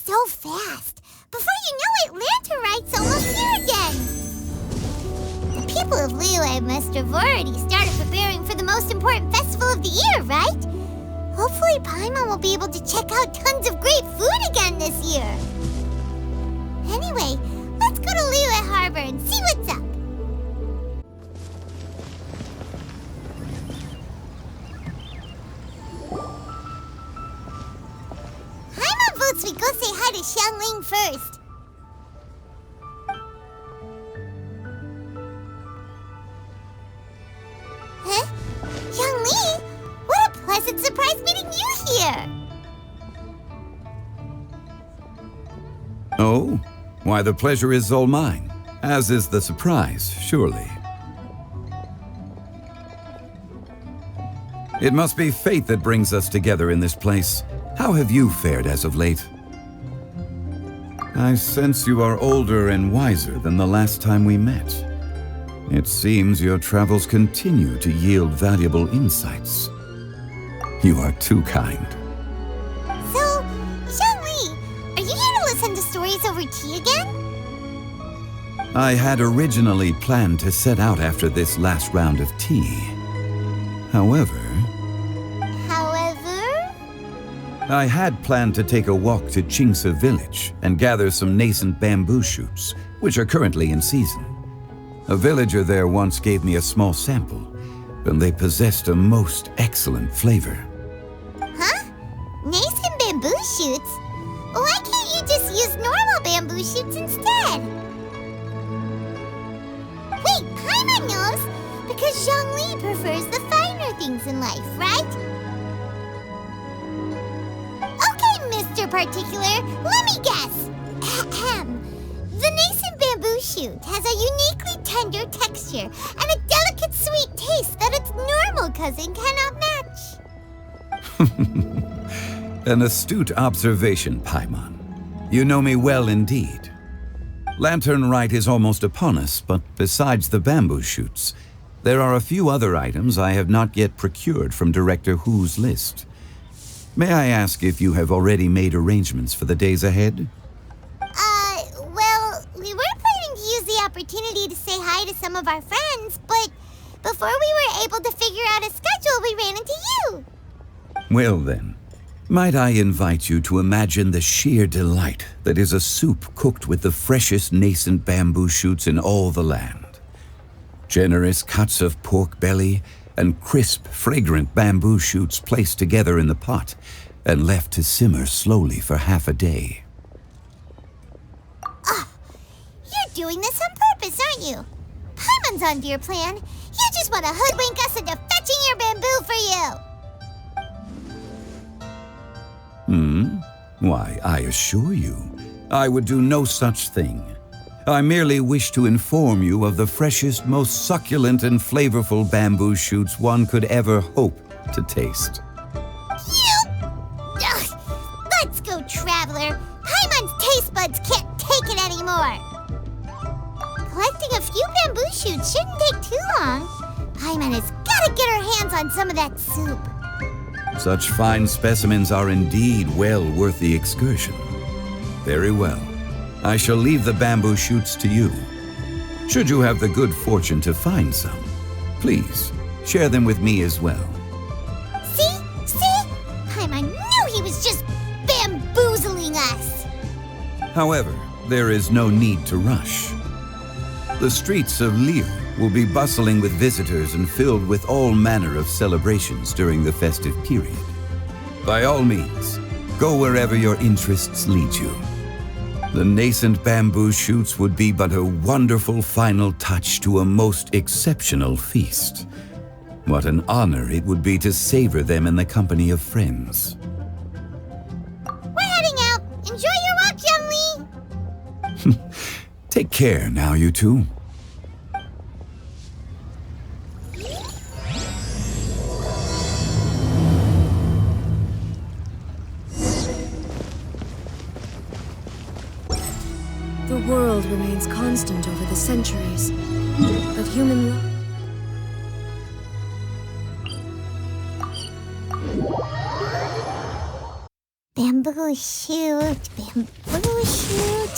so fast. Before you know it, Lanterite's almost here again. The people of Liyue must have already started preparing for the most important festival of the year, right? Hopefully Paimon will be able to check out tons of great food again this year. Anyway, let's go to Liyue Harbor and see what's up. Paimon votes we go say hi to Xiangling first. Huh? Xiangling? What a pleasant surprise meeting you here! Oh? Why, the pleasure is all mine, as is the surprise, surely. It must be fate that brings us together in this place. How have you fared as of late? I sense you are older and wiser than the last time we met. It seems your travels continue to yield valuable insights. You are too kind. So, Xiangli, are you here to listen to stories over tea again? I had originally planned to set out after this last round of tea. However, I had planned to take a walk to Qingse village and gather some nascent bamboo shoots, which are currently in season. A villager there once gave me a small sample, and they possessed a most excellent flavor. Huh? Nascent bamboo shoots? Why can't you just use normal bamboo shoots instead? Wait, Paimon knows! Because Zhongli prefers the finer things in life, right? Okay, Mr. Particular, let me guess. Ahem. The nascent bamboo shoot has a uniquely tender texture and a delicate sweet taste that its normal cousin cannot match. An astute observation, Paimon. You know me well indeed. Lantern Rite is almost upon us, but besides the bamboo shoots, there are a few other items I have not yet procured from Director Hu's list. May I ask if you have already made arrangements for the days ahead? Well, we were planning to use the opportunity to say hi to some of our friends, but before we were able to figure out a schedule, we ran into you. Well then, might I invite you to imagine the sheer delight that is a soup cooked with the freshest nascent bamboo shoots in all the land. Generous cuts of pork belly and crisp, fragrant bamboo shoots placed together in the pot and left to simmer slowly for half a day. You're doing this on purpose, aren't you? Paimon's onto your plan. You just want to hoodwink us into fetching your bamboo for you. Why, I assure you, I would do no such thing. I merely wish to inform you of the freshest, most succulent and flavorful bamboo shoots one could ever hope to taste. Ugh. Let's go, Traveler. Paimon's taste buds can't take it anymore. Collecting a few bamboo shoots shouldn't take too long. Paimon has got to get her hands on some of that soup. Such fine specimens are indeed well worth the excursion. Very well. I shall leave the bamboo shoots to you. Should you have the good fortune to find some, please share them with me as well. See? Paimon knew he was just bamboozling us. However, there is no need to rush. The streets of Liyue will be bustling with visitors and filled with all manner of celebrations during the festive period. By all means, go wherever your interests lead you. The nascent bamboo shoots would be but a wonderful final touch to a most exceptional feast. What an honor it would be to savor them in the company of friends. We're heading out. Enjoy your walk, Young Lee. Take care now, you two. The world remains constant over the centuries, but human life... Bamboo bamboo shoot, bamboo shoot,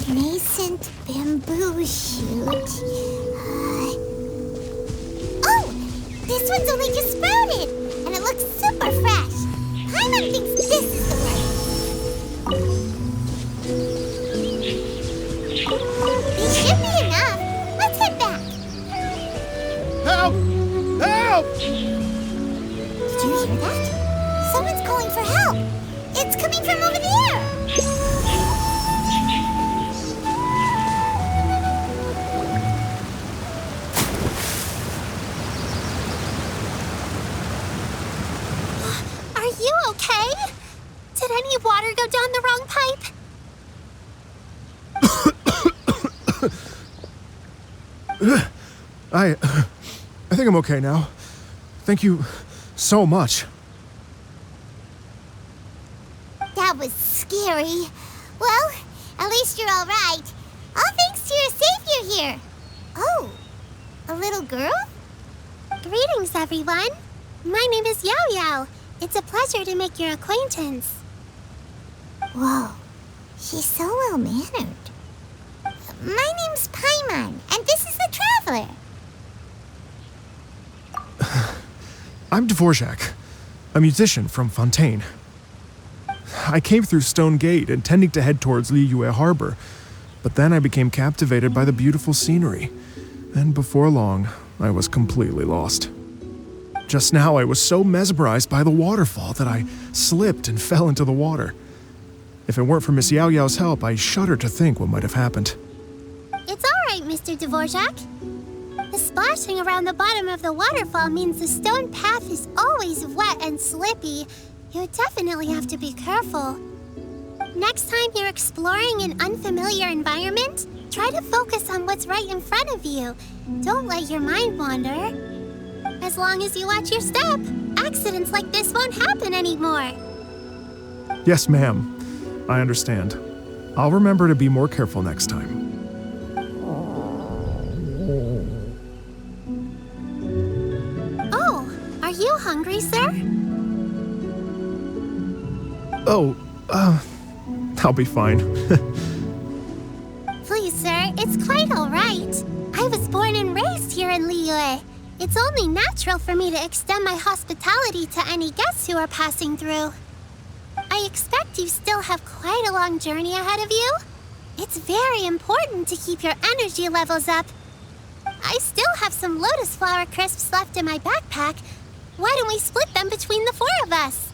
nascent bamboo shoot. Oh! This one's only just sprouted, and it looks super fresh. Paimon thinks this is the one. These should be enough. Let's head back. Help! Help! Did you hear that? Someone's calling for help. It's coming from over there. Are you okay? Did any water go down the wrong pipe? I think I'm okay now. Thank you so much. That was scary. Well, at least you're all right. All thanks to your savior here. Oh, a little girl? Greetings, everyone. My name is Yao Yao. It's a pleasure to make your acquaintance. Whoa, she's so well-mannered. My name's Paimon, and this is the Traveler. I'm Dvorak, a musician from Fontaine. I came through Stone Gate intending to head towards Liyue Harbor, but then I became captivated by the beautiful scenery, and before long, I was completely lost. Just now, I was so mesmerized by the waterfall that I slipped and fell into the water. If it weren't for Miss Yao Yao's help, I shudder to think what might have happened. It's all right, Mr. Dvorak. The splashing around the bottom of the waterfall means the stone path is always wet and slippy. You definitely have to be careful. Next time you're exploring an unfamiliar environment, try to focus on what's right in front of you. Don't let your mind wander. As long as you watch your step, accidents like this won't happen anymore. Yes, ma'am. I understand. I'll remember to be more careful next time. Oh, are you hungry, sir? Oh, I'll be fine. Please, sir, it's quite all right. I was born and raised here in Liyue. It's only natural for me to extend my hospitality to any guests who are passing through. I expect you still have quite a long journey ahead of you. It's very important to keep your energy levels up. I still have some lotus flower crisps left in my backpack. Why don't we split them between the four of us?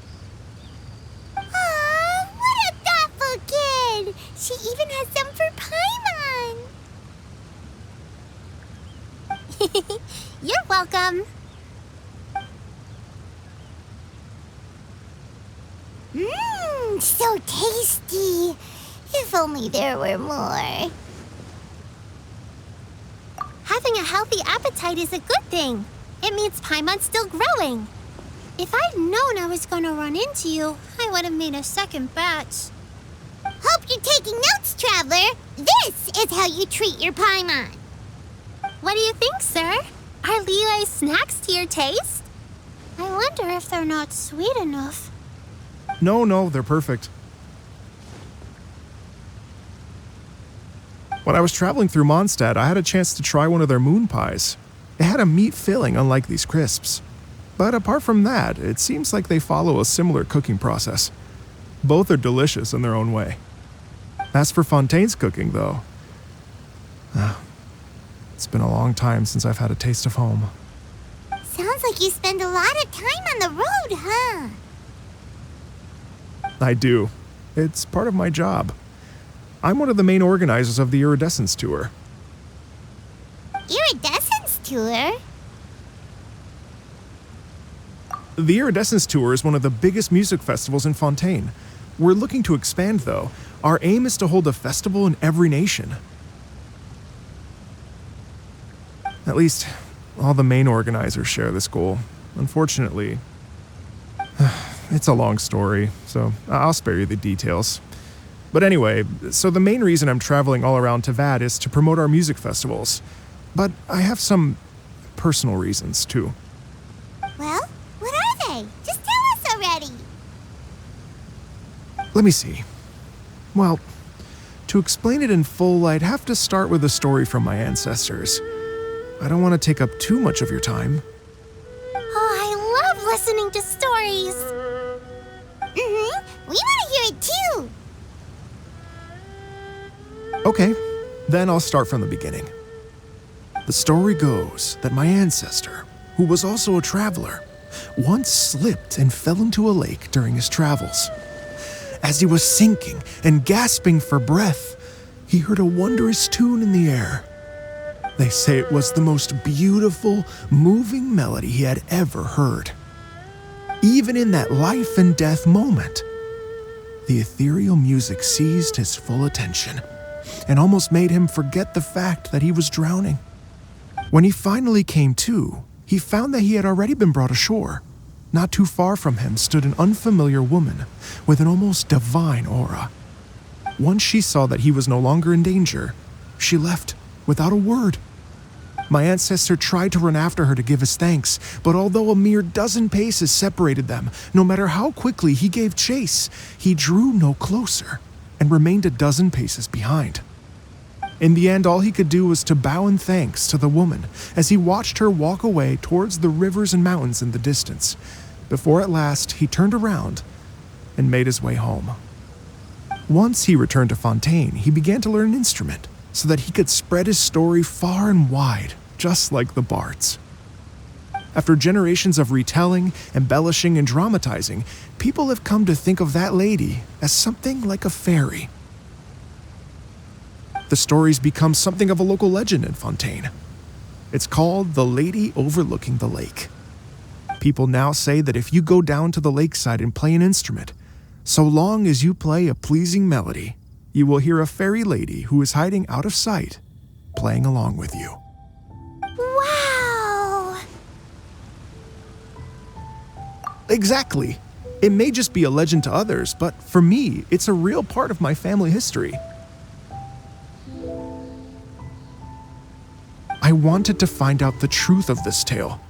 Aw, what a thoughtful kid! She even has some for Paimon. You're welcome. Mmm, so tasty. If only there were more. Having a healthy appetite is a good thing. It means Paimon's still growing. If I'd known I was gonna run into you, I would have made a second batch. Hope you're taking notes, Traveler. This is how you treat your Paimon. What do you think, sir? Are Liyue's snacks to your taste? I wonder if they're not sweet enough. No, they're perfect. When I was traveling through Mondstadt, I had a chance to try one of their moon pies. It had a meat filling, unlike these crisps. But apart from that, it seems like they follow a similar cooking process. Both are delicious in their own way. As for Fontaine's cooking, though, it's been a long time since I've had a taste of home. Sounds like you spend a lot of time on the road, huh? I do. It's part of my job. I'm one of the main organizers of the Iridescence Tour. Iridescence Tour? The Iridescence Tour is one of the biggest music festivals in Fontaine. We're looking to expand, though. Our aim is to hold a festival in every nation. At least, all the main organizers share this goal. Unfortunately, it's a long story, so I'll spare you the details. But anyway, so the main reason I'm traveling all around Teyvat is to promote our music festivals. But I have some personal reasons, too. Well, what are they? Just tell us already. Let me see. Well, to explain it in full, I'd have to start with a story from my ancestors. I don't want to take up too much of your time. Oh, I love listening to stories. We want to hear it too. Okay, then I'll start from the beginning. The story goes that my ancestor, who was also a traveler, once slipped and fell into a lake during his travels. As he was sinking and gasping for breath, he heard a wondrous tune in the air. They say it was the most beautiful, moving melody he had ever heard. Even in that life and death moment, the ethereal music seized his full attention and almost made him forget the fact that he was drowning. When he finally came to, he found that he had already been brought ashore. Not too far from him stood an unfamiliar woman with an almost divine aura. Once she saw that he was no longer in danger, she left without a word. My ancestor tried to run after her to give his thanks, but although a mere dozen paces separated them, no matter how quickly he gave chase, he drew no closer and remained a dozen paces behind. In the end, all he could do was to bow in thanks to the woman as he watched her walk away towards the rivers and mountains in the distance, before at last he turned around and made his way home. Once he returned to Fontaine, he began to learn an instrument so that he could spread his story far and wide, just like the bards. After generations of retelling, embellishing, and dramatizing, people have come to think of that lady as something like a fairy. The story's become something of a local legend in Fontaine. It's called The Lady Overlooking the Lake. People now say that if you go down to the lakeside and play an instrument, so long as you play a pleasing melody, you will hear a fairy lady who is hiding out of sight, playing along with you. Wow! Exactly. It may just be a legend to others, but for me, it's a real part of my family history. I wanted to find out the truth of this tale,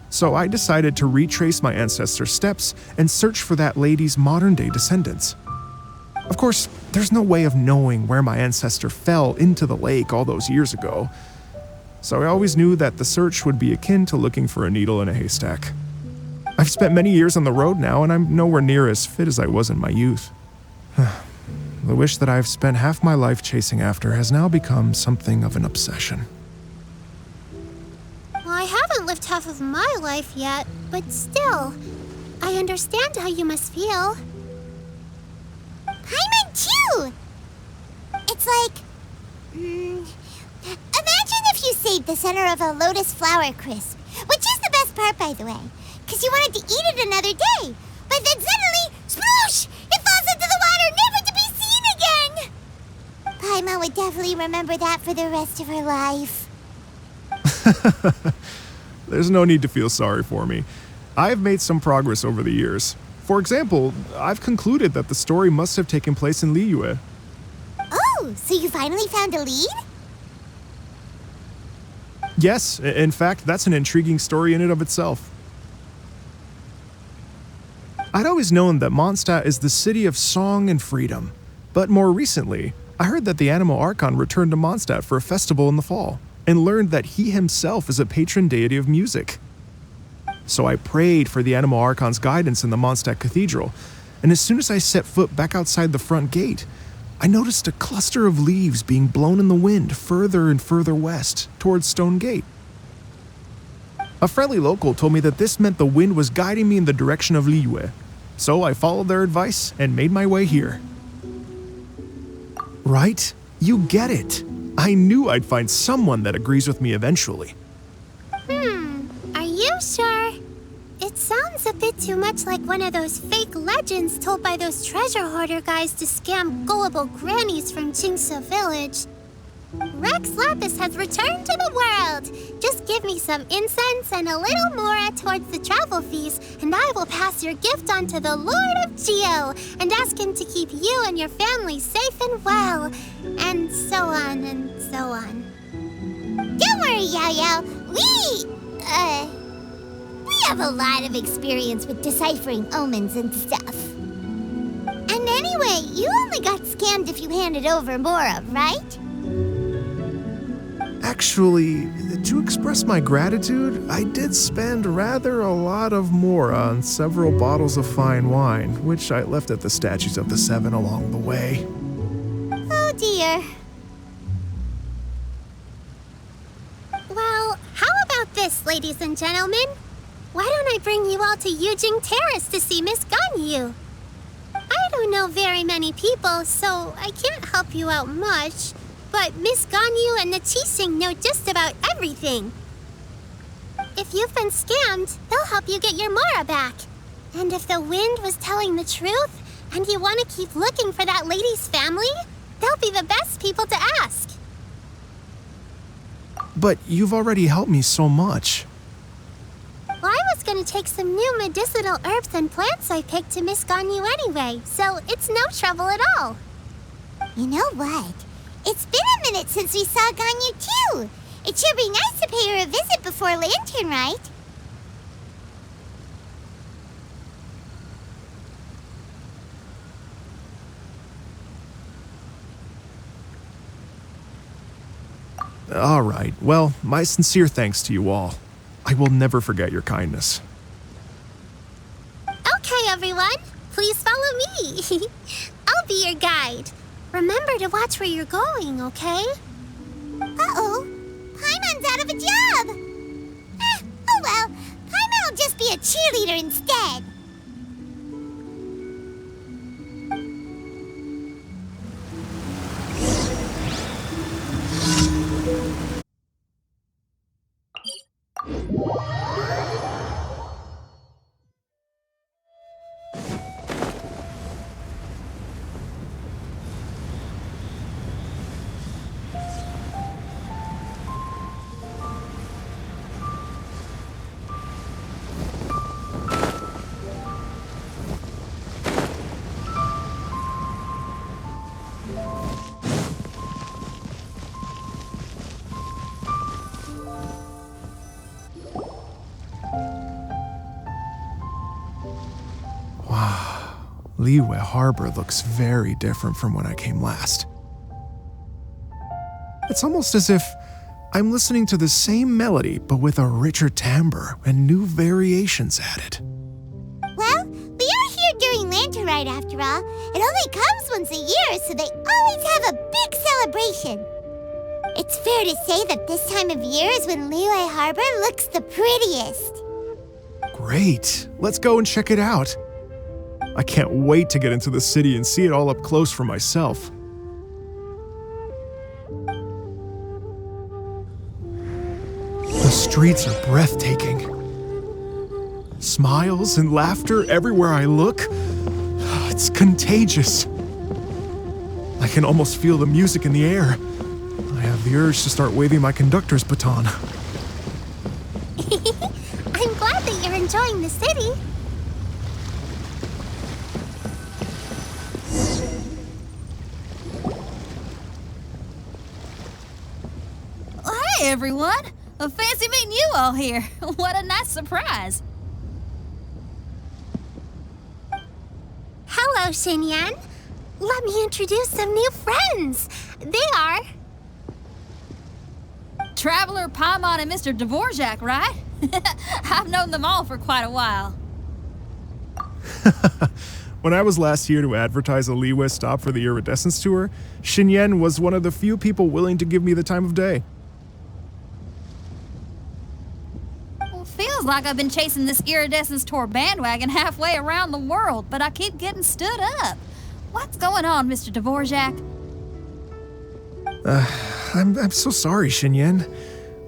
so I decided to retrace my ancestors' steps and search for that lady's modern-day descendants. Of course, there's no way of knowing where my ancestor fell into the lake all those years ago, so I always knew that the search would be akin to looking for a needle in a haystack. I've spent many years on the road now, and I'm nowhere near as fit as I was in my youth. The wish that I've spent half my life chasing after has now become something of an obsession. I haven't lived half of my life yet, but still, I understand how you must feel. Paimon too! It's like... imagine if you saved the center of a lotus flower crisp, which is the best part, by the way, because you wanted to eat it another day, but then suddenly, sploosh! It falls into the water, never to be seen again! Paimon would definitely remember that for the rest of her life. There's no need to feel sorry for me. I've made some progress over the years. For example, I've concluded that the story must have taken place in Liyue. Oh, so you finally found a lead? Yes, in fact, that's an intriguing story in and of itself. I'd always known that Mondstadt is the city of song and freedom, but more recently, I heard that the Anemo Archon returned to Mondstadt for a festival in the fall, and learned that he himself is a patron deity of music. So I prayed for the Anemo Archon's guidance in the Mondstadt Cathedral, and as soon as I set foot back outside the front gate, I noticed a cluster of leaves being blown in the wind further and further west, towards Stone Gate. A friendly local told me that this meant the wind was guiding me in the direction of Liyue, so I followed their advice and made my way here. Right? You get it. I knew I'd find someone that agrees with me eventually. Are you sure? It sounds a bit too much like one of those fake legends told by those treasure hoarder guys to scam gullible grannies from Jingsa Village. Rex Lapis has returned to the world. Just give me some incense and a little more towards the travel fees, and I will pass your gift on to the Lord of Geo and ask him to keep you and your family safe and well, and so on and so on. Don't worry, Yao Yao. We have a lot of experience with deciphering omens and stuff. And any Anyway, you only got scammed if you handed over Mora, right? Actually, to express my gratitude, I did spend rather a lot of Mora on several bottles of fine wine, which I left at the Statues of the Seven along the way. Oh dear. Well, how about this, ladies and gentlemen? Why don't I bring you all to Yujing Terrace to see Miss Ganyu? I don't know very many people, so I can't help you out much. But Miss Ganyu and the Qixing know just about everything. If you've been scammed, they'll help you get your Mora back. And if the wind was telling the truth, and you want to keep looking for that lady's family, they'll be the best people to ask. But you've already helped me so much. Well, I was going to take some new medicinal herbs and plants I picked to Miss Ganyu anyway, so it's no trouble at all. You know what? It's been a minute since we saw Ganyu too. It should be nice to pay her a visit before Lantern, right? All right, well, my sincere thanks to you all. I will never forget your kindness. Okay, everyone, please follow me. I'll be your guide. Remember to watch where you're going, okay? Uh-oh. Paimon's out of a job. Oh well. Paimon will just be a cheerleader instead. Liyue Harbor looks very different from when I came last. It's almost as if I'm listening to the same melody, but with a richer timbre and new variations added. Well, we are here during Lantern Rite after all. It only comes once a year, so they always have a big celebration. It's fair to say that this time of year is when Liyue Harbor looks the prettiest. Great, let's go and check it out. I can't wait to get into the city and see it all up close for myself. The streets are breathtaking. Smiles and laughter everywhere I look. It's contagious. I can almost feel the music in the air. I have the urge to start waving my conductor's baton. I'm glad that you're enjoying the city. Hey everyone! Fancy meeting you all here. What a nice surprise. Hello, Xinyan. Let me introduce some new friends. They are... Traveler, Paimon, and Mr. Dvorak, right? I've known them all for quite a while. When I was last here to advertise a Liyue stop for the Iridescence tour, Xinyan was one of the few people willing to give me the time of day. Feels like I've been chasing this Iridescence tour bandwagon halfway around the world, but I keep getting stood up. What's going on, Mr. Dvorak? I'm so sorry, Xinyan.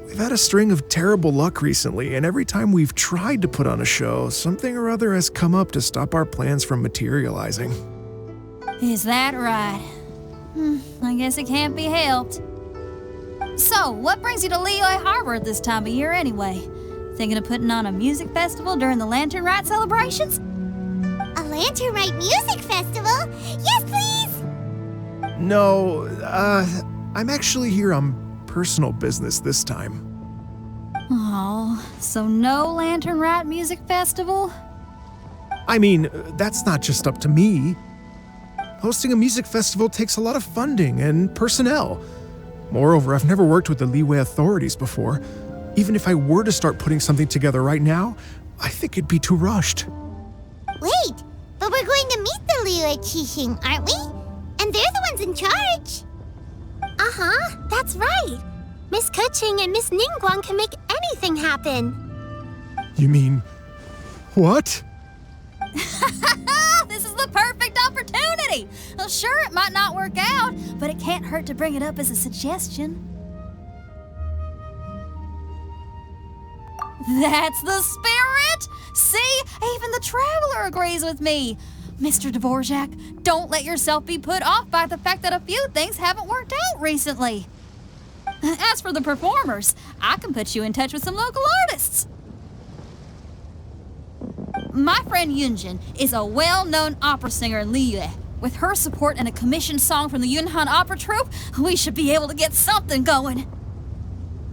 We've had a string of terrible luck recently, and every time we've tried to put on a show, something or other has come up to stop our plans from materializing. Is that right? I guess it can't be helped. So, what brings you to Liyue Harbor at this time of year anyway? Thinking of putting on a music festival during the Lantern Rite celebrations? A Lantern Rite music festival? Yes, please! No, I'm actually here on personal business this time. Oh, so no Lantern Rite music festival? I mean, that's not just up to me. hosting a music festival takes a lot of funding and personnel. Moreover, I've never worked with the Liyue authorities before. Even if I were to start putting something together right now, I think it'd be too rushed. Wait, but we're going to meet the Liyue Yujing, aren't we? And they're the ones in charge. Uh-huh, that's right. Miss Kuching and Miss Ningguang can make anything happen. You mean... what? This is the perfect opportunity! Well, sure, it might not work out, but it can't hurt to bring it up as a suggestion. That's the spirit! See? Even the traveler agrees with me. Mr. Dvorak, don't let yourself be put off by the fact that a few things haven't worked out recently. As for the performers, I can put you in touch with some local artists. My friend Yunjin is a well-known opera singer in Liyue. With her support and a commissioned song from the Yunhan Opera Troupe, we should be able to get something going.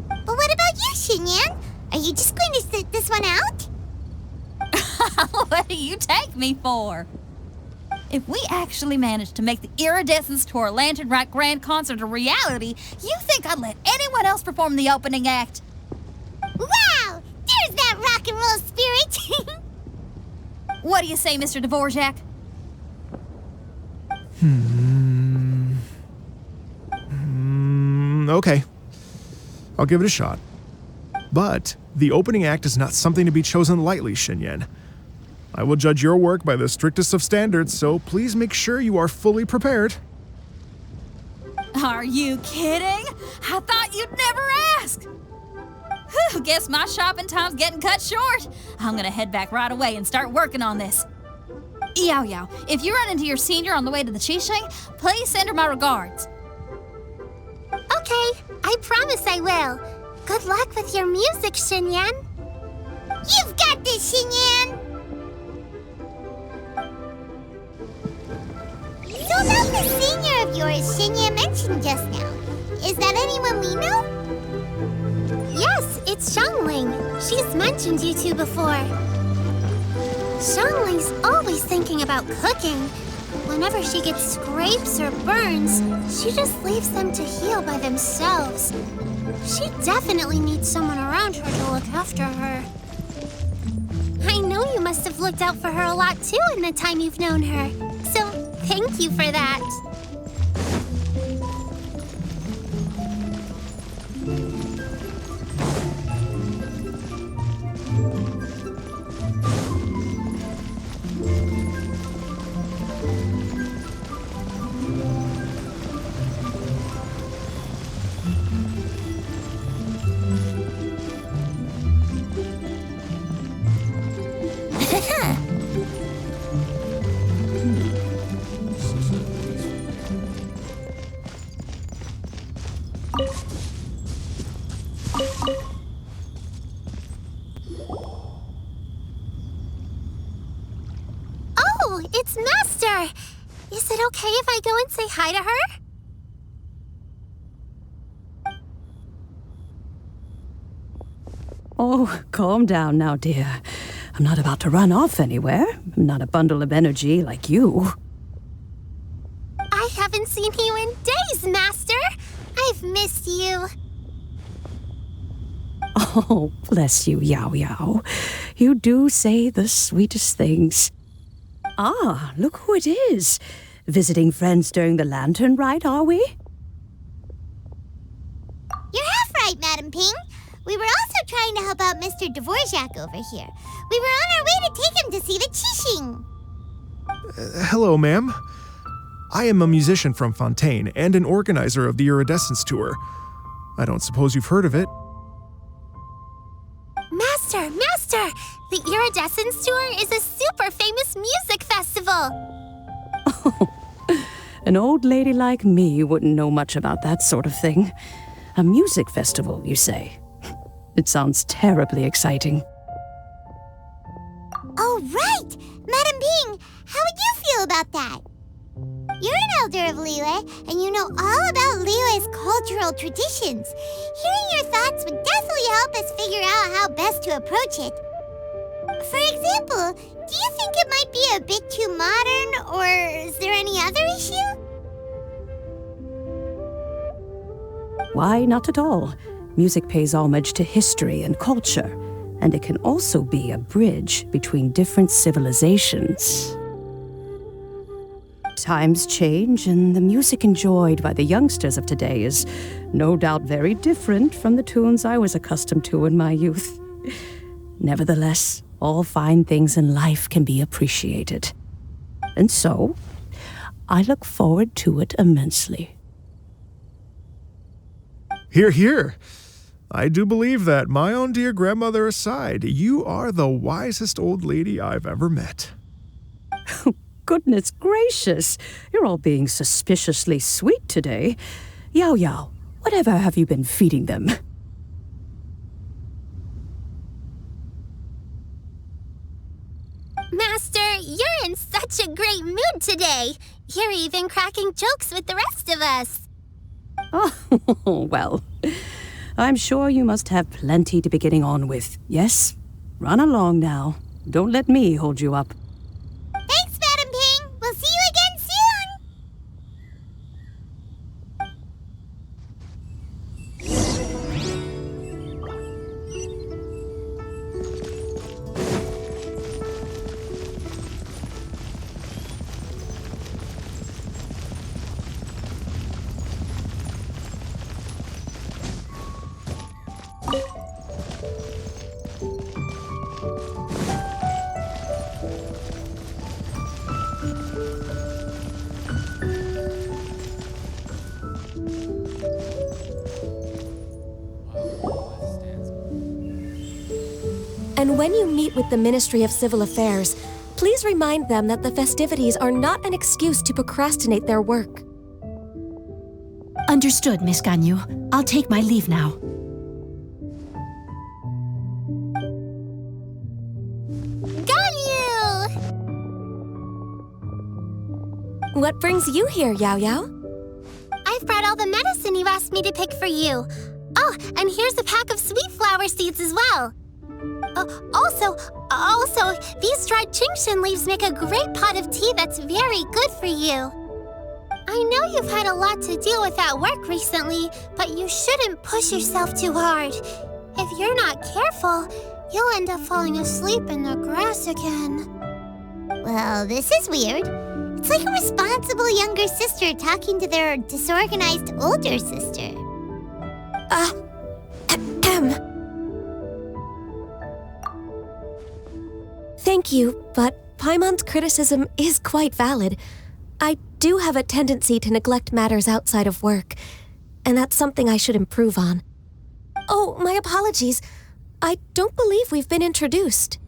But what about you, Xinyan? Are you just going to sit this one out? What do you take me for? If we actually manage to make the Iridescence Tour Lantern Rack Grand Concert a reality, you think I'd let anyone else perform the opening act? Wow! There's that rock and roll spirit! What do you say, Mr. Dvorak? Okay. I'll give it a shot. But the opening act is not something to be chosen lightly, Xinyan. I will judge your work by the strictest of standards, so please make sure you are fully prepared. Are you kidding? I thought you'd never ask. Whew, guess my shopping time's getting cut short. I'm gonna head back right away and start working on this. Yao Yao, if you run into your senior on the way to the Qixing, please send her my regards. Okay, I promise I will. Good luck with your music, Xinyan. You've got this, Xinyan! So about the senior of yours Xinyan mentioned just now, is that anyone we know? Yes, it's Xiangling. She's mentioned you two before. Xiangling's always thinking about cooking. Whenever she gets scrapes or burns, she just leaves them to heal by themselves. She definitely needs someone around her to look after her. I know you must have looked out for her a lot too in the time you've known her. So, thank you for that. Oh, it's Master! Is it okay if I go and say hi to her? Oh, calm down now, dear. I'm not about to run off anywhere. I'm not a bundle of energy like you. I haven't seen you in days, Master! I've missed you. Oh, bless you, Yao Yao. You do say the sweetest things. Ah, look who it is. Visiting friends during the lantern ride, are we? You're half right, Madam Ping. We were also trying to help out Mr. Dvorak over here. We were on our way to take him to see the Qixing. Hello, ma'am. I am a musician from Fontaine and an organizer of the Iridescence Tour. I don't suppose you've heard of it. Master! The Iridescence Tour is a super famous music festival! Oh, an old lady like me wouldn't know much about that sort of thing. A music festival, you say? It sounds terribly exciting. Oh, right! Madam Ping, how would you feel about that? You're an elder of Liyue, and you know all about Liyue's cultural traditions. Hearing your thoughts would definitely help us figure out how best to approach it. For example, do you think it might be a bit too modern, or is there any other issue? Why, not at all. Music pays homage to history and culture, and it can also be a bridge between different civilizations. Times change, and the music enjoyed by the youngsters of today is no doubt very different from the tunes I was accustomed to in my youth. Nevertheless, all fine things in life can be appreciated. And so, I look forward to it immensely. Hear, hear. I do believe that, my own dear grandmother aside, you are the wisest old lady I've ever met. Goodness gracious, you're all being suspiciously sweet today. Yao Yao, whatever have you been feeding them? Master, you're in such a great mood today. You're even cracking jokes with the rest of us. Oh, well, I'm sure you must have plenty to be getting on with. Yes, run along now. Don't let me hold you up. Thanks, Madam Ping. We'll see you again soon. And when you meet with the Ministry of Civil Affairs, please remind them that the festivities are not an excuse to procrastinate their work. Understood, Miss Ganyu. I'll take my leave now. Ganyu! What brings you here, Yao Yao? I've brought all the medicine you asked me to pick for you. Oh, and here's a pack of sweet flower seeds as well. Also, these dried Jingshan leaves make a great pot of tea that's very good for you. I know you've had a lot to deal with at work recently, but you shouldn't push yourself too hard. If you're not careful, you'll end up falling asleep in the grass again. Well, this is weird. It's like a responsible younger sister talking to their disorganized older sister. Thank you, but Paimon's criticism is quite valid. I do have a tendency to neglect matters outside of work, and that's something I should improve on. Oh, my apologies. I don't believe we've been introduced.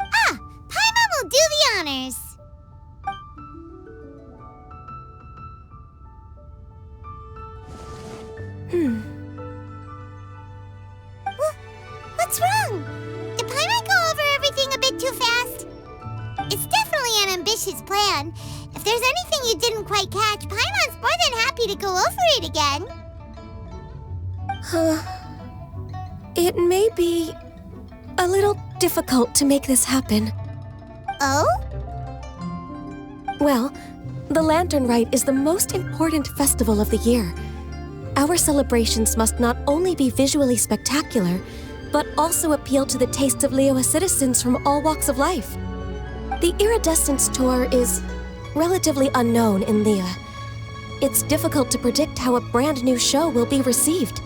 Ah, Paimon will do the honors. What's wrong? Did Paimon go over everything a bit too fast? It's definitely an ambitious plan. If there's anything you didn't quite catch, Paimon's more than happy to go over it again. It may be a little difficult to make this happen. Oh? Well, the Lantern Rite is the most important festival of the year. Our celebrations must not only be visually spectacular, but also appeal to the tastes of Liyue citizens from all walks of life. The Iridescence Tour is relatively unknown in Liyue. It's difficult to predict how a brand new show will be received.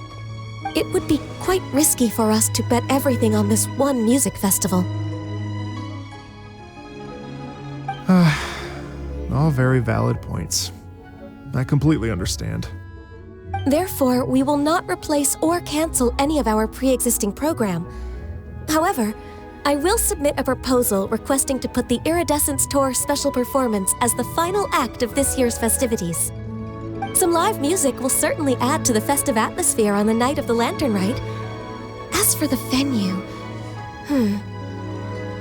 It would be quite risky for us to bet everything on this one music festival. All very valid points. I completely understand. Therefore, we will not replace or cancel any of our pre-existing program. However, I will submit a proposal requesting to put the Iridescence Tour special performance as the final act of this year's festivities. Some live music will certainly add to the festive atmosphere on the night of the Lantern Rite. As for the venue,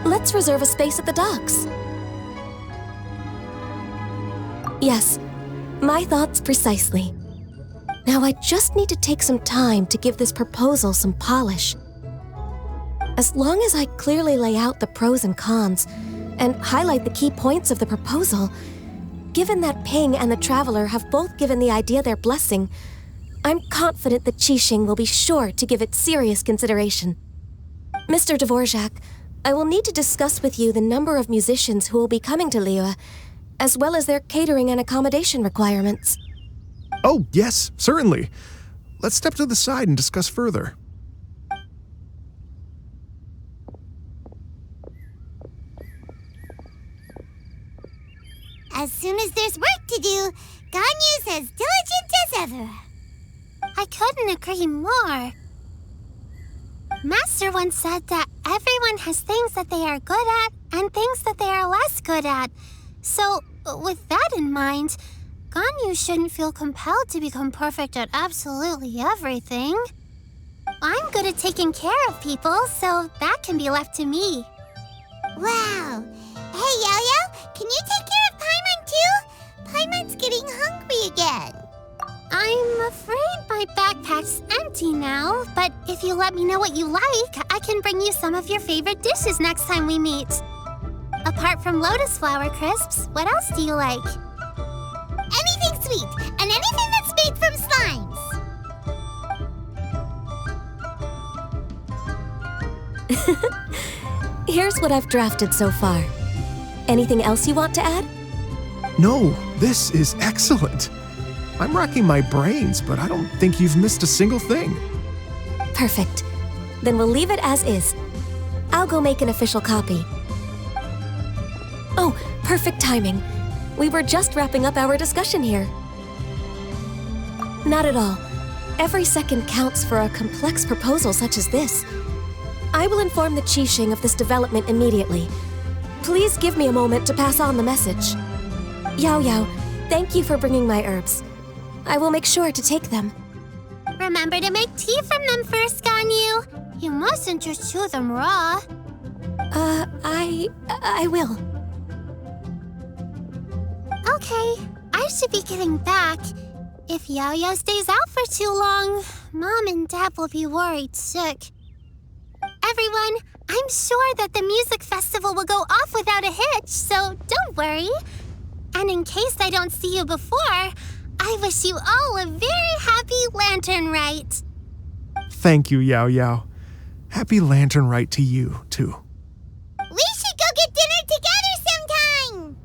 let's reserve a space at the docks. Yes, my thoughts precisely. Now I just need to take some time to give this proposal some polish. As long as I clearly lay out the pros and cons and highlight the key points of the proposal, given that Ping and the Traveler have both given the idea their blessing, I'm confident that Qixing will be sure to give it serious consideration. Mr. Dvorak, I will need to discuss with you the number of musicians who will be coming to Liyue, as well as their catering and accommodation requirements. Oh, yes, certainly. Let's step to the side and discuss further. As soon as there's work to do, Ganyu's as diligent as ever. I couldn't agree more. Master once said that everyone has things that they are good at and things that they are less good at. So, with that in mind, Ganyu shouldn't feel compelled to become perfect at absolutely everything. I'm good at taking care of people, so that can be left to me. Wow. Hey, Yo-Yo, can you take care of Paimon too? Paimon's getting hungry again. I'm afraid my backpack's empty now, but if you let me know what you like, I can bring you some of your favorite dishes next time we meet. Apart from lotus flower crisps, what else do you like? Anything sweet, and anything that's made from slimes. Here's what I've drafted so far. Anything else you want to add? No, this is excellent. I'm racking my brains, but I don't think you've missed a single thing. Perfect. Then we'll leave it as is. I'll go make an official copy. Oh, perfect timing. We were just wrapping up our discussion here. Not at all. Every second counts for a complex proposal such as this. I will inform the Qixing of this development immediately. Please give me a moment to pass on the message. Yao Yao, thank you for bringing my herbs. I will make sure to take them. Remember to make tea from them first, Ganyu. You mustn't just chew them raw. I will. Okay, I should be getting back. If Yao-Yao stays out for too long, Mom and Dad will be worried sick. Everyone, I'm sure that the music festival will go off without a hitch, so don't worry. And in case I don't see you before, I wish you all a very happy Lantern Rite. Thank you, Yao Yao. Happy Lantern Rite to you, too. We should go get dinner together sometime!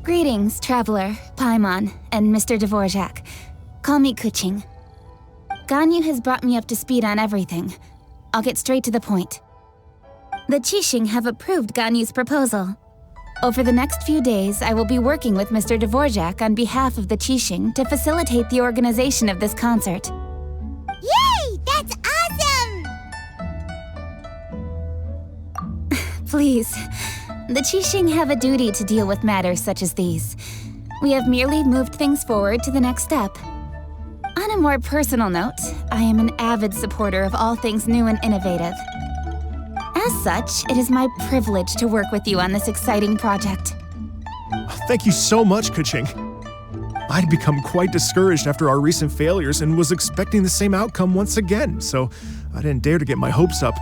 Greetings, Traveler, Paimon, and Mr. Dvorak. Call me Kuching. Ganyu has brought me up to speed on everything. I'll get straight to the point. The Qixing have approved Ganyu's proposal. Over the next few days, I will be working with Mr. Dvorak on behalf of the Qixing to facilitate the organization of this concert. Yay! That's awesome! Please. The Qixing have a duty to deal with matters such as these. We have merely moved things forward to the next step. On a more personal note, I am an avid supporter of all things new and innovative. As such, it is my privilege to work with you on this exciting project. Thank you so much, Kuching. I'd become quite discouraged after our recent failures and was expecting the same outcome once again, so I didn't dare to get my hopes up.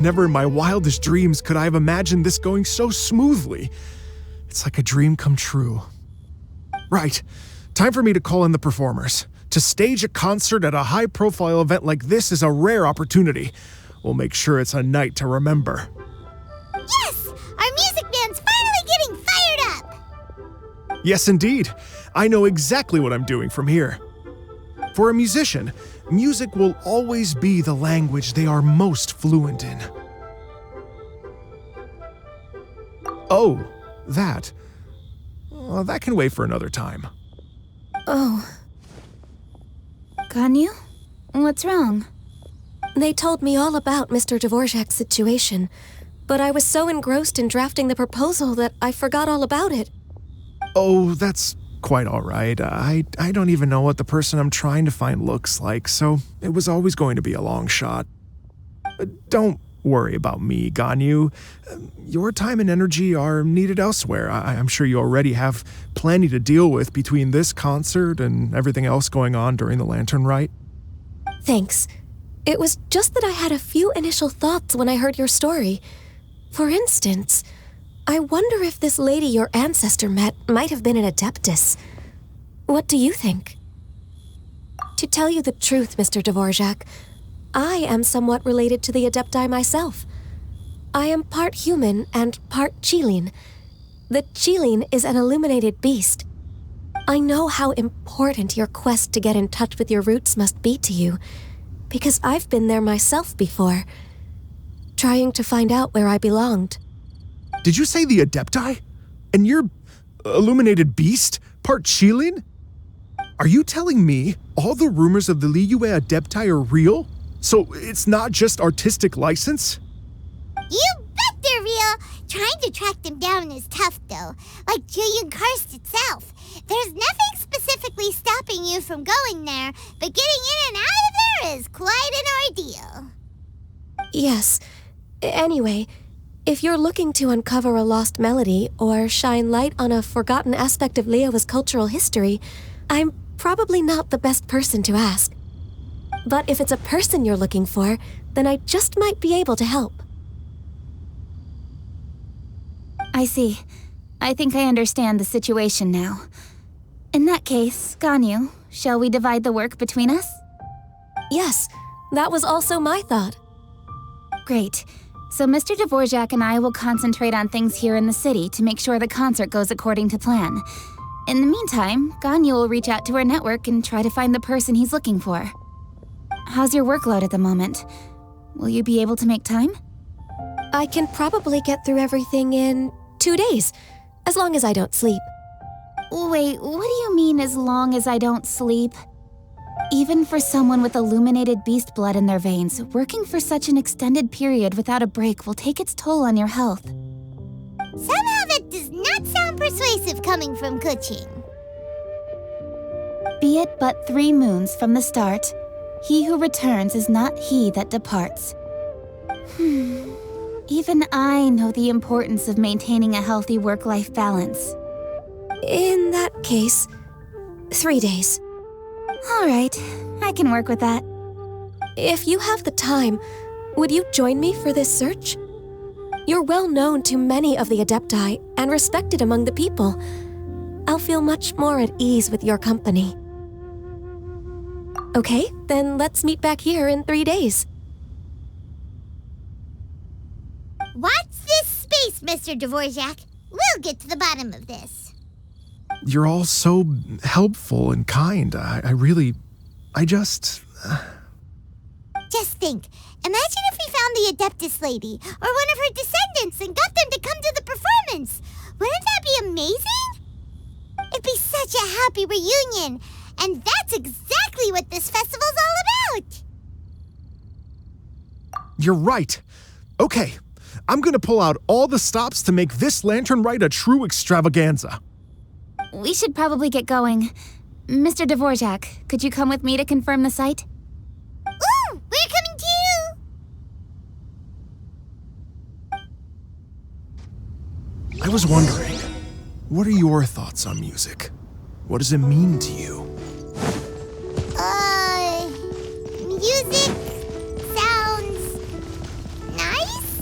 Never in my wildest dreams could I have imagined this going so smoothly. It's like a dream come true. Right, time for me to call in the performers. To stage a concert at a high-profile event like this is a rare opportunity. We'll make sure it's a night to remember. Yes! Our music band's finally getting fired up! Yes, indeed. I know exactly what I'm doing from here. For a musician, music will always be the language they are most fluent in. Oh, that. Well, that can wait for another time. Oh. Ganyu? What's wrong? They told me all about Mr. Dvorak's situation, but I was so engrossed in drafting the proposal that I forgot all about it. Oh, that's quite all right. I don't even know what the person I'm trying to find looks like, so it was always going to be a long shot. Don't worry about me, Ganyu. Your time and energy are needed elsewhere. I'm sure you already have plenty to deal with between this concert and everything else going on during the Lantern Rite. Thanks. It was just that I had a few initial thoughts when I heard your story. For instance, I wonder if this lady your ancestor met might have been an Adeptus. What do you think? To tell you the truth, Mr. Dvorak, I am somewhat related to the Adepti myself. I am part human and part Qilin. The Qilin is an illuminated beast. I know how important your quest to get in touch with your roots must be to you, because I've been there myself before, trying to find out where I belonged. Did you say the Adepti? And you're illuminated beast, part Qilin? Are you telling me all the rumors of the Liyue Adepti are real? So it's not just artistic license? You bet they're real! Trying to track them down is tough, though. Like Yujing cursed itself. There's nothing specifically stopping you from going there, but getting in and out of there is quite an ordeal. Yes. Anyway, if you're looking to uncover a lost melody or shine light on a forgotten aspect of Liyue's cultural history, I'm probably not the best person to ask. But if it's a person you're looking for, then I just might be able to help. I see. I think I understand the situation now. In that case, Ganyu, shall we divide the work between us? Yes, that was also my thought. Great. So Mr. Dvorak and I will concentrate on things here in the city to make sure the concert goes according to plan. In the meantime, Ganyu will reach out to her network and try to find the person he's looking for. How's your workload at the moment? Will you be able to make time? I can probably get through everything in 2 days, as long as I don't sleep. Wait, what do you mean as long as I don't sleep? Even for someone with illuminated beast blood in their veins, working for such an extended period without a break will take its toll on your health. Somehow that does not sound persuasive coming from Kuching. Be it but 3 moons from the start, he who returns is not he that departs. Even I know the importance of maintaining a healthy work-life balance. In that case, 3 days. All right, I can work with that. If you have the time, would you join me for this search? You're well known to many of the Adepti and respected among the people. I'll feel much more at ease with your company. Okay, then let's meet back here in 3 days. Watch this space, Mr. Dvorak. We'll get to the bottom of this. You're all so helpful and kind. Just think. Imagine if we found the Adeptus lady, or one of her descendants, and got them to come to the performance. Wouldn't that be amazing? It'd be such a happy reunion. And that's exactly what this festival's all about. You're right. Okay, I'm gonna pull out all the stops to make this Lantern Rite a true extravaganza. We should probably get going. Mr. Dvorak, could you come with me to confirm the site? Ooh, we're coming too! I was wondering, what are your thoughts on music? What does it mean to you? Music sounds nice?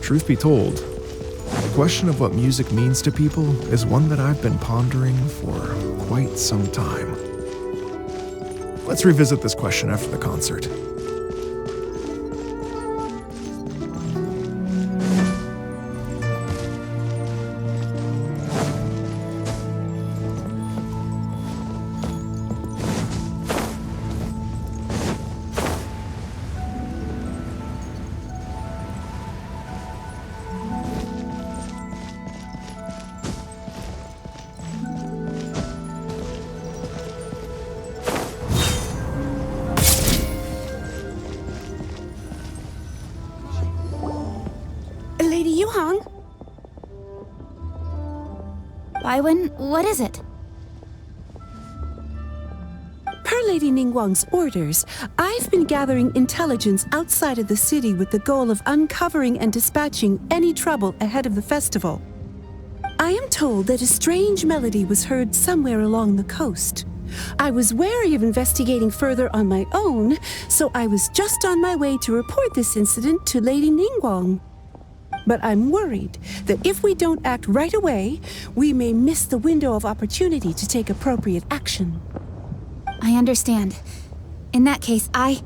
Truth be told, the question of what music means to people is one that I've been pondering for quite some time. Let's revisit this question after the concert. Yuhang. Baiwen, what is it? Per Lady Ningguang's orders, I've been gathering intelligence outside of the city with the goal of uncovering and dispatching any trouble ahead of the festival. I am told that a strange melody was heard somewhere along the coast. I was wary of investigating further on my own, so I was just on my way to report this incident to Lady Ningguang. But I'm worried that if we don't act right away, we may miss the window of opportunity to take appropriate action. I understand. In that case, Yeah,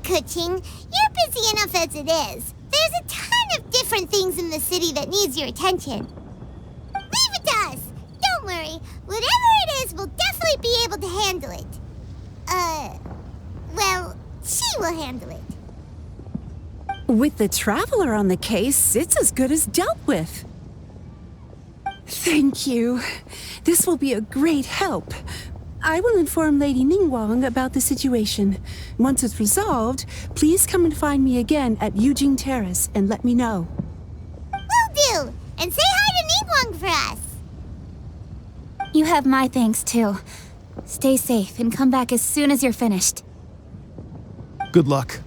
Kuching, you're busy enough as it is. There's a ton of different things in the city that needs your attention. Leave it to us. Don't worry. Whatever it is, we'll definitely be able to handle it. Well, she will handle it. With the Traveler on the case, it's as good as dealt with. Thank you. This will be a great help. I will inform Lady Ningguang about the situation. Once it's resolved, please come and find me again at Yujing Terrace and let me know. Will do! And say hi to Ningguang for us! you have my thanks too. Stay safe and come back as soon as you're finished. Good luck.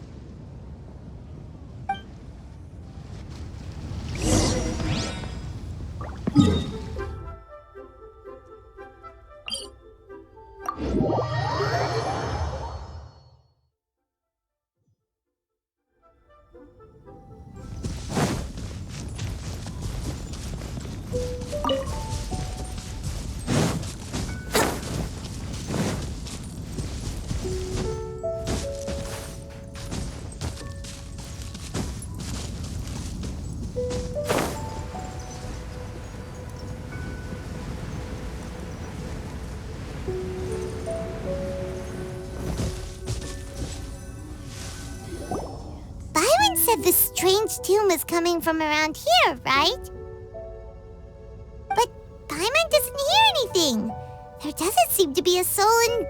This strange tune was coming from around here, right? But Paimon doesn't hear anything. There doesn't seem to be a soul in...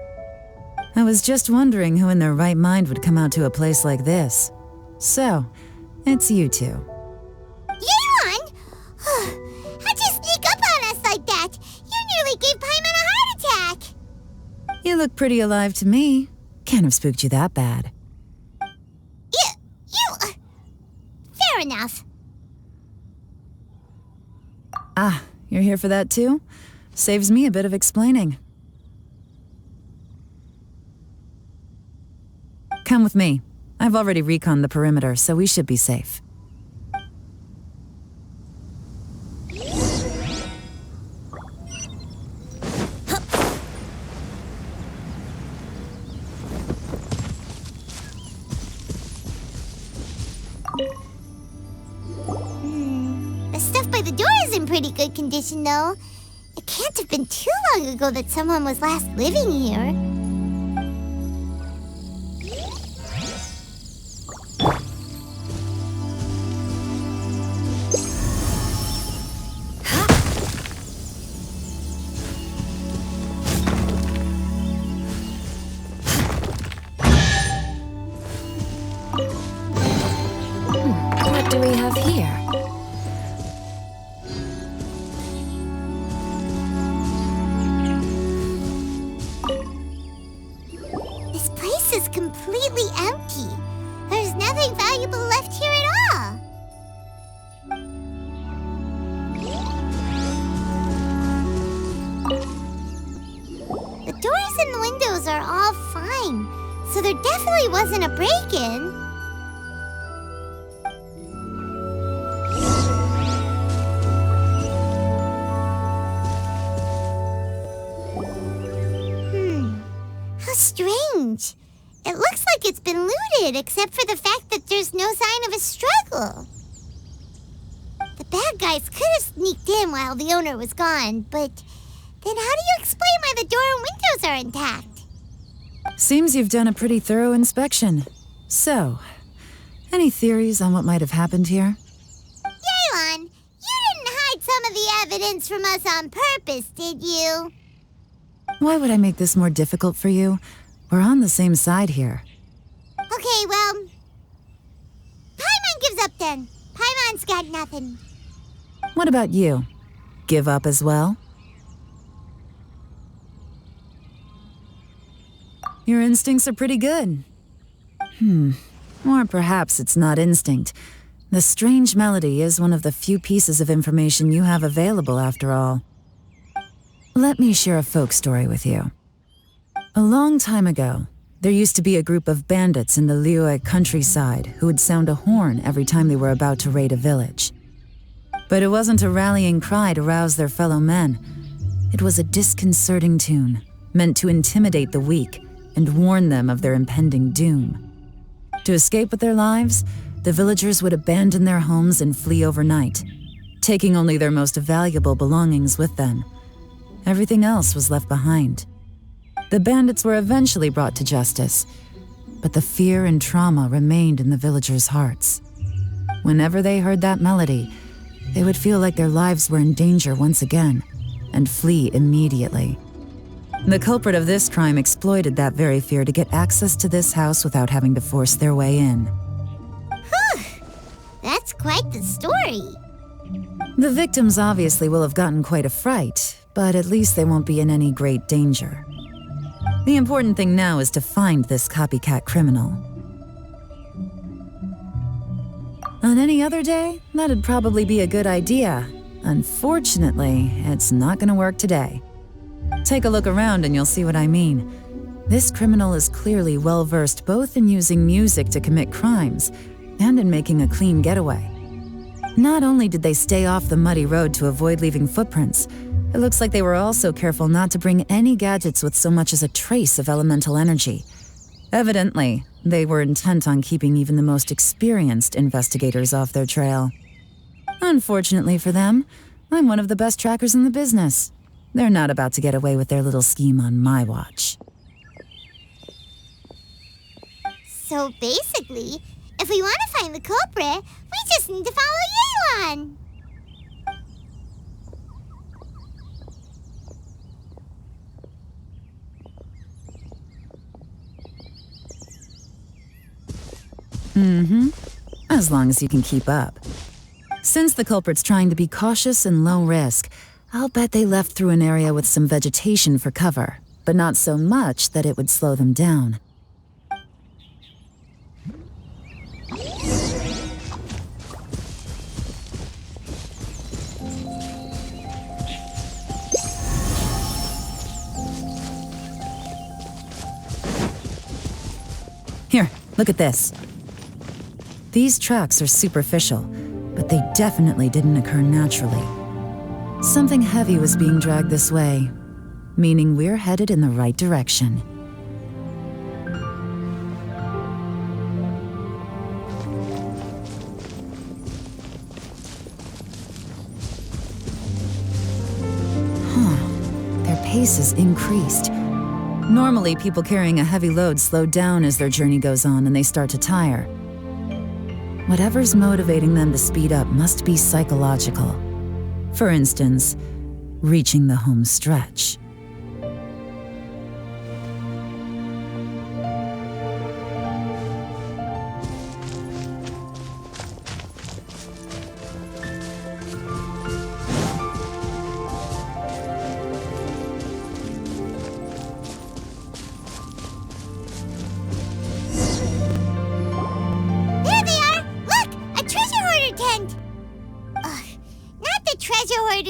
I was just wondering who in their right mind would come out to a place like this. So, it's you two. Yelan! How'd you sneak up on us like that? You nearly gave Paimon a heart attack! You look pretty alive to me. Can't have spooked you that bad. Fair enough. Ah, you're here for that too? Saves me a bit of explaining. Come with me. I've already reconned the perimeter, so we should be safe. Pretty good condition, though. It can't have been too long ago that someone was last living here. What do we have here? Completely empty. There's nothing valuable left here at all. The doors and the windows are all fine, so there definitely wasn't a break-in. How strange. It looks like it's been looted, except for the fact that there's no sign of a struggle. The bad guys could have sneaked in while the owner was gone, but then how do you explain why the door and windows are intact? Seems you've done a pretty thorough inspection. So, any theories on what might have happened here? Yelan, you didn't hide some of the evidence from us on purpose, did you? Why would I make this more difficult for you? We're on the same side here. Okay, well... Paimon gives then. Paimon's got nothing. What about you? Give up as well? Your instincts are pretty good. Or perhaps it's not instinct. The strange melody is one of the few pieces of information you have available after all. Let me share a folk story with you. A long time ago, there used to be a group of bandits in the Liyue countryside who would sound a horn every time they were about to raid a village. But it wasn't a rallying cry to rouse their fellow men. It was a disconcerting tune, meant to intimidate the weak and warn them of their impending doom. To escape with their lives, the villagers would abandon their homes and flee overnight, taking only their most valuable belongings with them. Everything else was left behind. The bandits were eventually brought to justice, but the fear and trauma remained in the villagers' hearts. Whenever they heard that melody, they would feel like their lives were in danger once again, and flee immediately. The culprit of this crime exploited that very fear to get access to this house without having to force their way in. Whew! That's quite the story. The victims obviously will have gotten quite a fright, but at least they won't be in any great danger. The important thing now is to find this copycat criminal. On any other day, that'd probably be a good idea. Unfortunately, it's not gonna work today. Take a look around and you'll see what I mean. This criminal is clearly well-versed both in using music to commit crimes and in making a clean getaway. Not only did they stay off the muddy road to avoid leaving footprints, it looks like they were also careful not to bring any gadgets with so much as a trace of elemental energy. Evidently, they were intent on keeping even the most experienced investigators off their trail. Unfortunately for them, I'm one of the best trackers in the business. They're not about to get away with their little scheme on my watch. So basically, if we want to find the culprit, we just need to follow Yelan. As long as you can keep up. Since the culprit's trying to be cautious and low risk, I'll bet they left through an area with some vegetation for cover, but not so much that it would slow them down. Here, look at this. These tracks are superficial, but they definitely didn't occur naturally. Something heavy was being dragged this way, meaning we're headed in the right direction. Their pace has increased. Normally, people carrying a heavy load slow down as their journey goes on and they start to tire. Whatever's motivating them to speed up must be psychological. For instance, reaching the home stretch.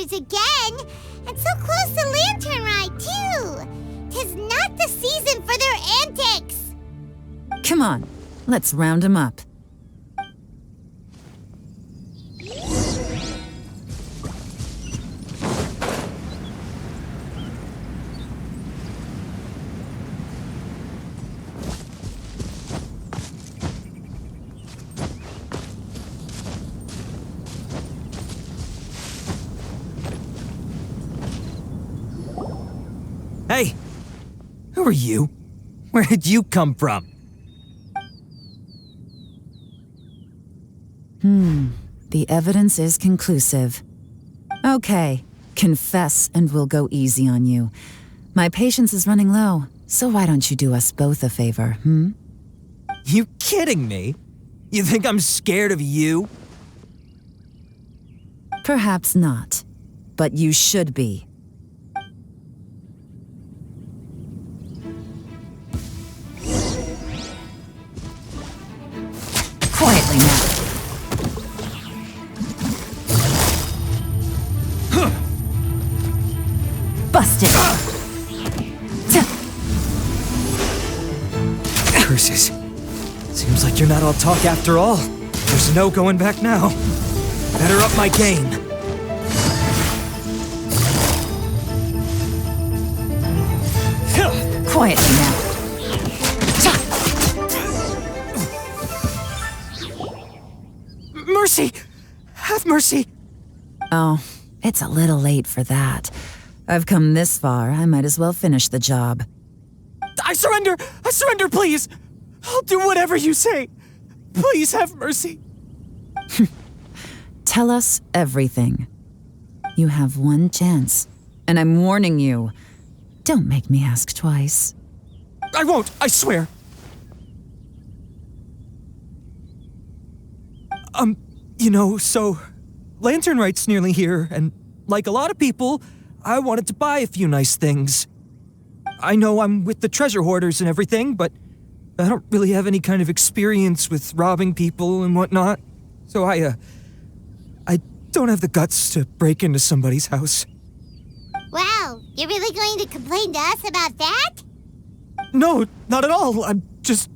Again, and so close to Lantern Ride, too. 'Tis not the season for their antics. Come on, let's round them up. Hey! Who are you? Where did you come from? The evidence is conclusive. Okay, confess and we'll go easy on you. My patience is running low, so why don't you do us both a favor, You kidding me? You think I'm scared of you? Perhaps not, but you should be. Quietly now. Busted! Curses. Seems like you're not all talk after all. There's no going back now. Better up my game. Quietly now. Mercy! Have mercy! Oh, it's a little late for that. I've come this far, I might as well finish the job. I surrender! I surrender, please! I'll do whatever you say. Please have mercy. Tell us everything. You have one chance, and I'm warning you. Don't make me ask twice. I won't, I swear. So Lantern Right's nearly here, and like a lot of people, I wanted to buy a few nice things. I know I'm with the treasure hoarders and everything, but I don't really have any kind of experience with robbing people and whatnot. So I don't have the guts to break into somebody's house. Wow, you're really going to complain to us about that? No, not at all. I'm just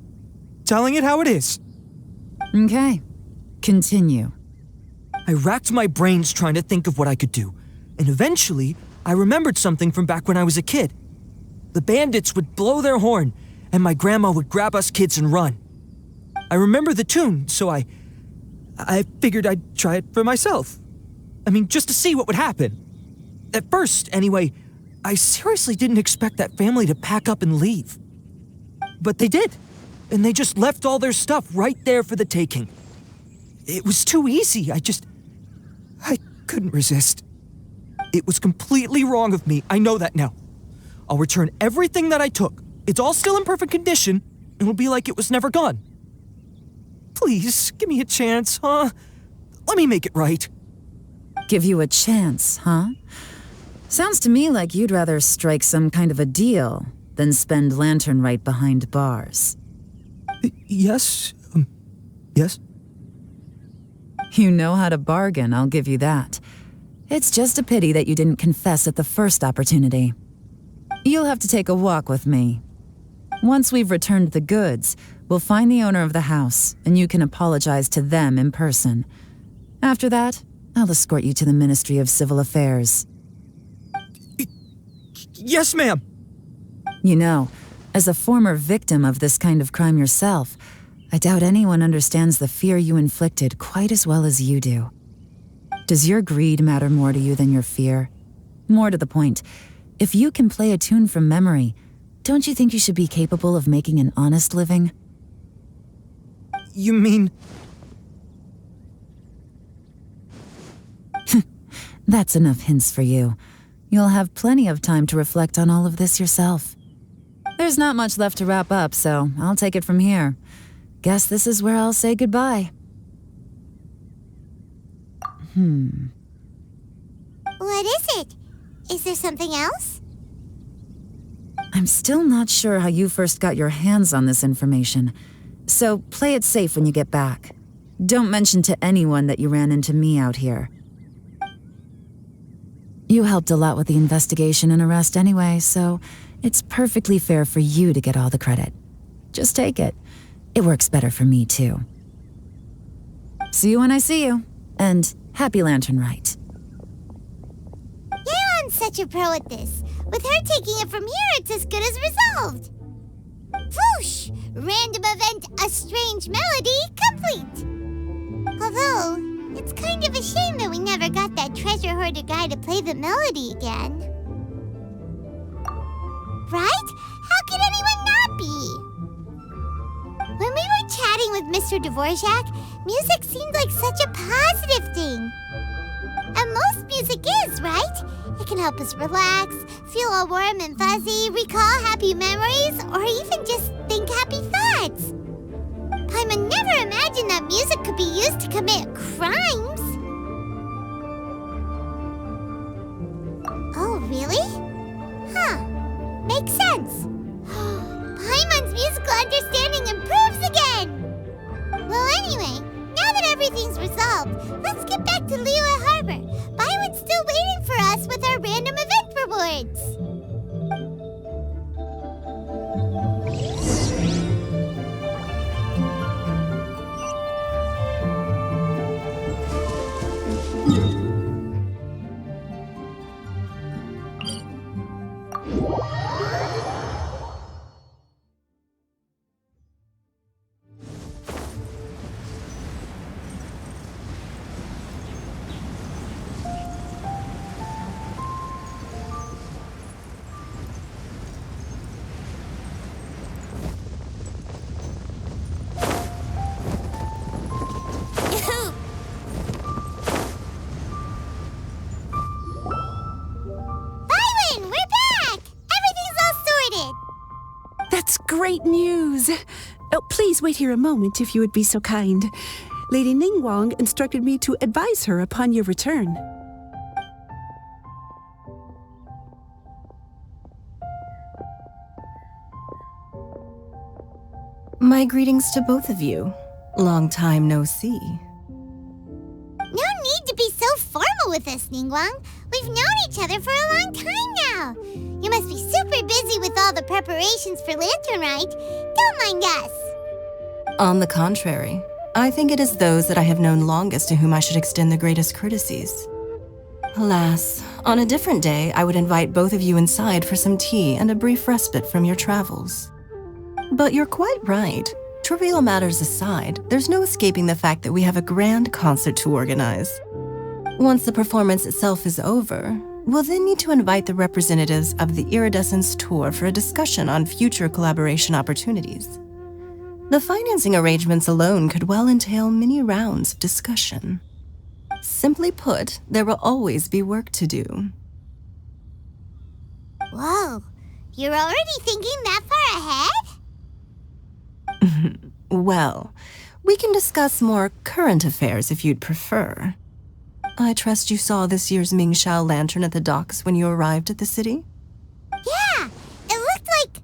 telling it how it is. Okay, continue. I racked my brains trying to think of what I could do, and eventually I remembered something from back when I was a kid. The bandits would blow their horn, and my grandma would grab us kids and run. I remember the tune, so I figured I'd try it for myself. I mean, just to see what would happen. At first, anyway, I seriously didn't expect that family to pack up and leave. But they did, and they just left all their stuff right there for the taking. It was too easy, I couldn't resist. It was completely wrong of me, I know that now. I'll return everything that I took. It's all still in perfect condition, and it'll be like it was never gone. Please, give me a chance, huh? Let me make it right. Give you a chance, huh? Sounds to me like you'd rather strike some kind of a deal than spend Lantern Right behind bars. Yes? Yes? You know how to bargain, I'll give you that. It's just a pity that you didn't confess at the first opportunity. You'll have to take a walk with me. Once we've returned the goods, we'll find the owner of the house, and you can apologize to them in person. After that, I'll escort you to the Ministry of Civil Affairs. Yes, ma'am. You know, as a former victim of this kind of crime yourself, I doubt anyone understands the fear you inflicted quite as well as you do. Does your greed matter more to you than your fear? More to the point, if you can play a tune from memory, don't you think you should be capable of making an honest living? You mean... That's enough hints for you. You'll have plenty of time to reflect on all of this yourself. There's not much left to wrap up, so I'll take it from here. Guess this is where I'll say goodbye. What is it? Is there something else? I'm still not sure how you first got your hands on this information, so play it safe when you get back. Don't mention to anyone that you ran into me out here. You helped a lot with the investigation and arrest anyway, so it's perfectly fair for you to get all the credit. Just take it. It works better for me, too. See you when I see you, and happy Lantern Right. Yelan's such a pro at this. With her taking it from here, it's as good as resolved. Whoosh! Random event, a strange melody, complete. Although, it's kind of a shame that we never got that treasure hoarder guy to play the melody again. Right? How could anyone not be? When we were chatting with Mr. Dvorak, music seemed like such a positive thing. And most music is, right? It can help us relax, feel all warm and fuzzy, recall happy memories, or even just think happy thoughts. Paimon never imagined imagine that music could be used to commit crimes. Oh, really? Huh. Makes sense. Paimon's musical understanding improves again! Well, anyway, now that everything's resolved, let's get back to Liyue Harbor. Byron's still waiting for us with our random event rewards. Great news! Oh, please wait here a moment if you would be so kind. Lady Ningguang instructed me to advise her upon your return. My greetings to both of you. Long time no see. No need to be so formal with us, Ningguang. We've known each other for a long time now. You must be super busy with all the preparations for Lantern Rite. Don't mind us. On the contrary, I think it is those that I have known longest to whom I should extend the greatest courtesies. Alas, on a different day, I would invite both of you inside for some tea and a brief respite from your travels. But you're quite right. Trivial matters aside, there's no escaping the fact that we have a grand concert to organize. Once the performance itself is over, we'll then need to invite the representatives of the Iridescence Tour for a discussion on future collaboration opportunities. The financing arrangements alone could well entail many rounds of discussion. Simply put, there will always be work to do. Whoa, you're already thinking that far ahead? Well, we can discuss more current affairs if you'd prefer. I trust you saw this year's Mingxiao lantern at the docks when you arrived at the city? Yeah, it looked like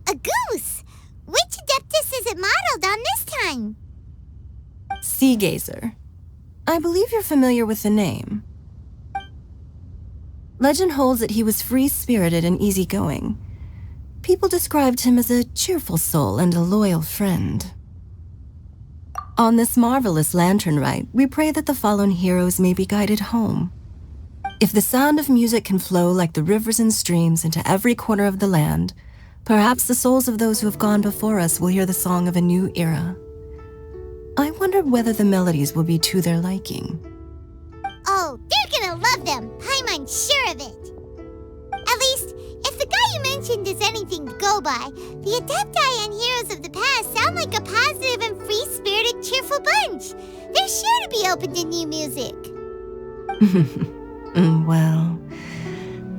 a goose. Which Adeptus is it modeled on this time? Sea Gazer. I believe you're familiar with the name. Legend holds that he was free-spirited and easygoing. People described him as a cheerful soul and a loyal friend. On this marvelous lantern rite, we pray that the fallen heroes may be guided home. If the sound of music can flow like the rivers and streams into every corner of the land, perhaps the souls of those who have gone before us will hear the song of a new era. I wonder whether the melodies will be to their liking. Oh, they're gonna love them. Paimon's sure of it. At least, if the guy you mentioned is anything to go by, the Adepti and heroes of the past sound like a positive and free-spirited, cheerful bunch. They're sure to be open to new music. Well,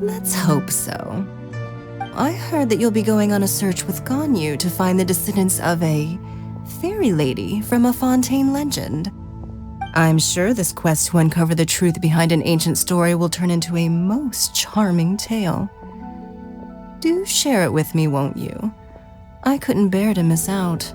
let's hope so. I heard that you'll be going on a search with Ganyu to find the descendants of a fairy lady from a Fontaine legend. I'm sure this quest to uncover the truth behind an ancient story will turn into a most charming tale. Do share it with me, won't you? I couldn't bear to miss out.